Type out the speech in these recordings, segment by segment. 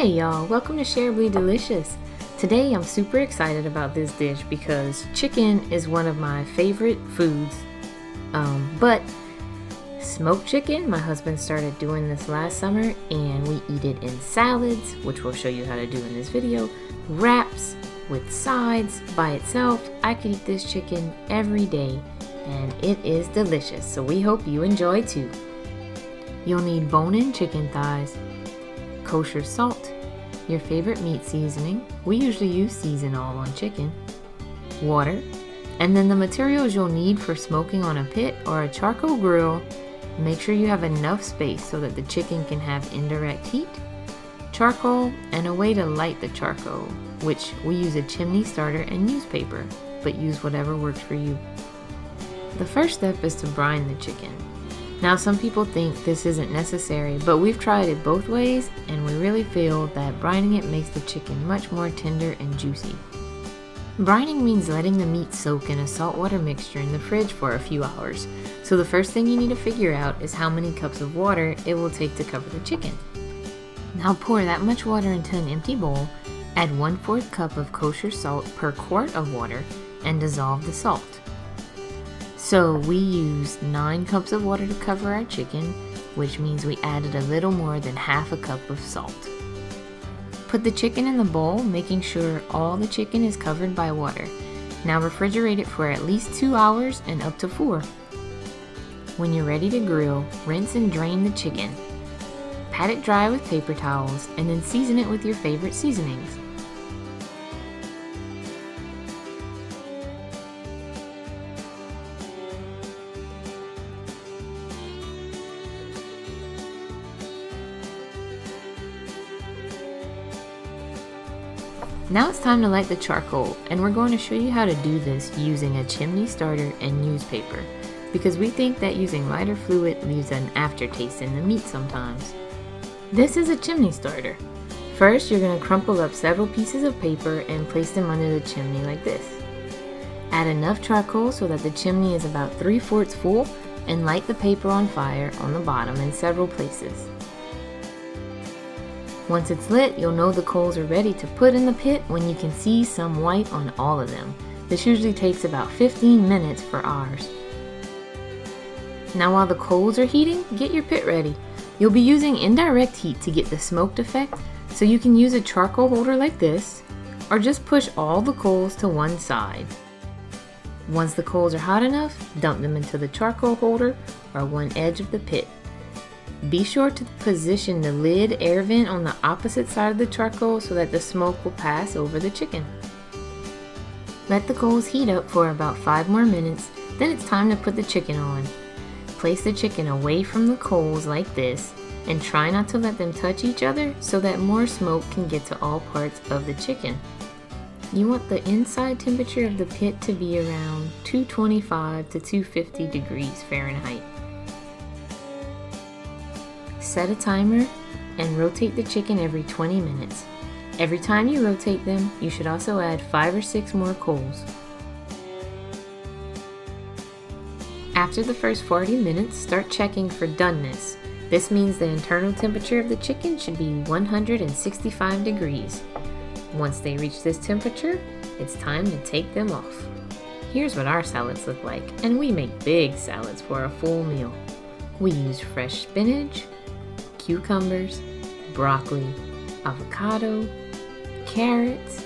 Hey y'all, welcome to Shareably Delicious. Today I'm super excited about this dish because chicken is one of my favorite foods. But smoked chicken, my husband started doing this last summer and we eat it in salads, which we'll show you how to do in this video, wraps, with sides, by itself. I could eat this chicken every day and it is delicious, so we hope you enjoy too. You'll need bone-in chicken thighs, kosher salt, your favorite meat seasoning, we usually use season all on chicken, water, and then the materials you'll need for smoking on a pit or a charcoal grill. Make sure you have enough space so that the chicken can have indirect heat, charcoal, and a way to light the charcoal, which we use a chimney starter and newspaper, but use whatever works for you. The first step is to brine the chicken. Now some people think this isn't necessary, but we've tried it both ways and we really feel that brining it makes the chicken much more tender and juicy. Brining means letting the meat soak in a saltwater mixture in the fridge for a few hours. So the first thing you need to figure out is how many cups of water it will take to cover the chicken. Now pour that much water into an empty bowl, add 1/4 cup of kosher salt per quart of water, and dissolve the salt. So we used 9 cups of water to cover our chicken, which means we added a little more than half a cup of salt. Put the chicken in the bowl, making sure all the chicken is covered by water. Now refrigerate it for at least 2 hours and up to 4. When you're ready to grill, rinse and drain the chicken. Pat it dry with paper towels and then season it with your favorite seasonings. Now it's time to light the charcoal, and we're going to show you how to do this using a chimney starter and newspaper, because we think that using lighter fluid leaves an aftertaste in the meat sometimes. This is a chimney starter. First, you're going to crumple up several pieces of paper and place them under the chimney like this. Add enough charcoal so that the chimney is about 3/4 full, and light the paper on fire on the bottom in several places. Once it's lit, you'll know the coals are ready to put in the pit when you can see some white on all of them. This usually takes about 15 minutes for ours. Now while the coals are heating, get your pit ready. You'll be using indirect heat to get the smoked effect, so you can use a charcoal holder like this, or just push all the coals to one side. Once the coals are hot enough, dump them into the charcoal holder or one edge of the pit. Be sure to position the lid air vent on the opposite side of the charcoal so that the smoke will pass over the chicken. Let the coals heat up for about 5 more minutes, then it's time to put the chicken on. Place the chicken away from the coals like this and try not to let them touch each other so that more smoke can get to all parts of the chicken. You want the inside temperature of the pit to be around 225 to 250 degrees Fahrenheit. Set a timer and rotate the chicken every 20 minutes. Every time you rotate them, you should also add 5 or 6 more coals. After the first 40 minutes, start checking for doneness. This means the internal temperature of the chicken should be 165 degrees. Once they reach this temperature, it's time to take them off. Here's what our salads look like, and we make big salads for a full meal. We use fresh spinach, cucumbers, broccoli, avocado, carrots,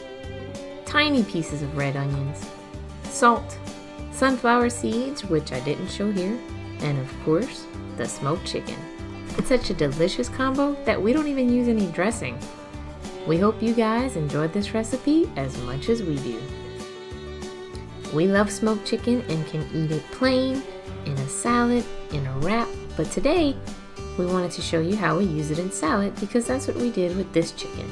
tiny pieces of red onions, salt, sunflower seeds, which I didn't show here, and of course, the smoked chicken. It's such a delicious combo that we don't even use any dressing. We hope you guys enjoyed this recipe as much as we do. We love smoked chicken and can eat it plain, in a salad, in a wrap, but today, we wanted to show you how we use it in salad because that's what we did with this chicken.